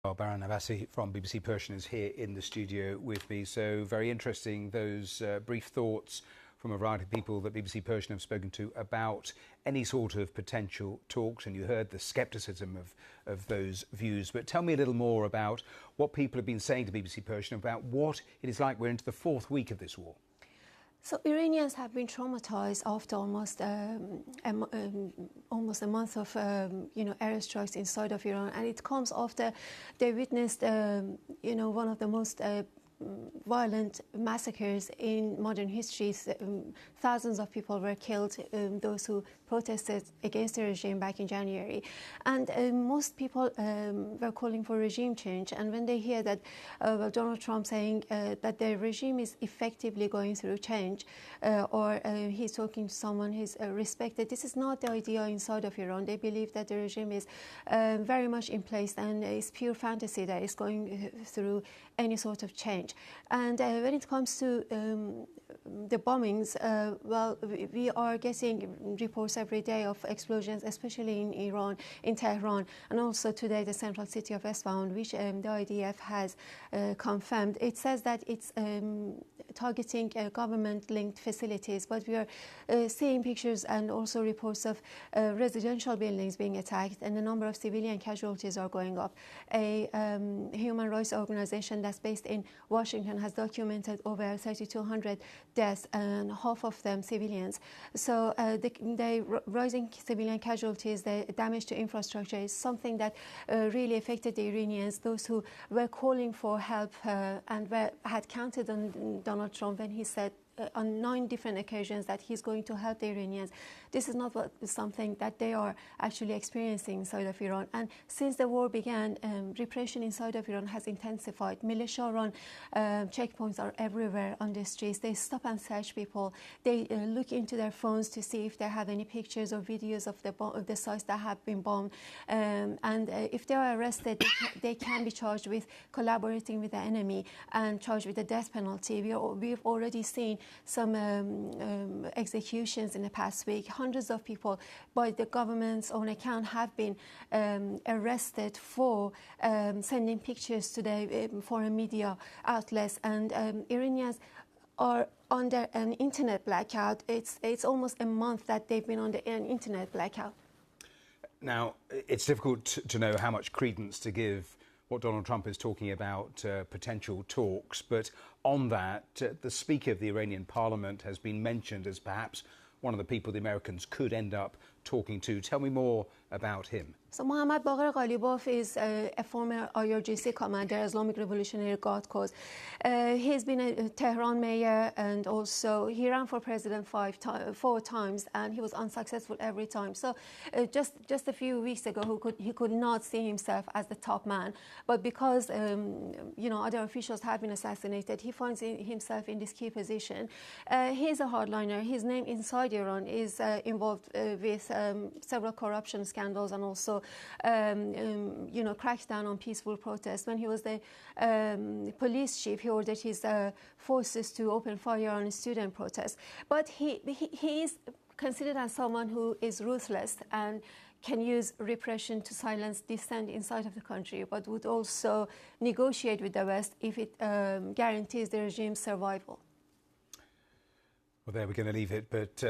Well, Baran Abbasi from BBC Persian is here in the studio with me. So very interesting, those brief thoughts from a variety of people that BBC Persian have spoken to about any sort of potential talks, and you heard the scepticism of those views. But tell me a little more about what people have been saying to BBC Persian about what it is like. We're into the fourth week of this war. So Iranians have been traumatized after almost a month of airstrikes inside of Iran, and it comes after they witnessed one of the most violent massacres in modern history. Thousands of people were killed, those who protested against the regime back in January. And most people were calling for regime change. And when they hear that Donald Trump saying that the regime is effectively going through change, or he's talking to someone who's respected, this is not the idea inside of Iran. They believe that the regime is very much in place, and it's pure fantasy that is going through any sort of change. And when it comes to the bombings, well, we are getting reports every day of explosions, especially in Iran, in Tehran, and also today the central city of Isfahan, which the IDF has confirmed. It says that it's targeting government-linked facilities, but we are seeing pictures and also reports of residential buildings being attacked, and the number of civilian casualties are going up. A human rights organization that's based in Washington has documented over 3,200 deaths, and half of them civilians. So the rising civilian casualties, the damage to infrastructure is something that really affected the Iranians, those who were calling for help and had counted on Donald Trump when he said on 9 different occasions that he's going to help the Iranians. This is not something that they are actually experiencing inside of Iran. And since the war began, repression inside of Iran has intensified. Militia-run checkpoints are everywhere on the streets. They stop and search people. They look into their phones to see if they have any pictures or videos of the sites that have been bombed. And if they are arrested, they can be charged with collaborating with the enemy and charged with the death penalty. We've already seen some executions in the past week. Hundreds of people, by the government's own account, have been arrested for sending pictures to the foreign media outlets. And Iranians are under an internet blackout. It's almost a month that they've been under an internet blackout. Now, it's difficult to know how much credence to give what Donald Trump is talking about, potential talks. But on that, the Speaker of the Iranian Parliament has been mentioned as perhaps one of the people the Americans could end up talking to. Tell me more about him. So Mohammad Bagher Ghalibaf is a former IRGC commander, Islamic Revolutionary Guard Corps. He's been a Tehran mayor, and also he ran for president 4 times, and he was unsuccessful every time. So just a few weeks ago, he could not see himself as the top man. But because other officials have been assassinated, he finds himself in this key position. He's a hardliner. His name inside Iran is involved with several corruption scandals, and also crackdown on peaceful protests. When he was the police chief, he ordered his forces to open fire on student protests. But he is considered as someone who is ruthless and can use repression to silence dissent inside of the country, but would also negotiate with the West if it guarantees the regime's survival. Well, there we're going to leave it, but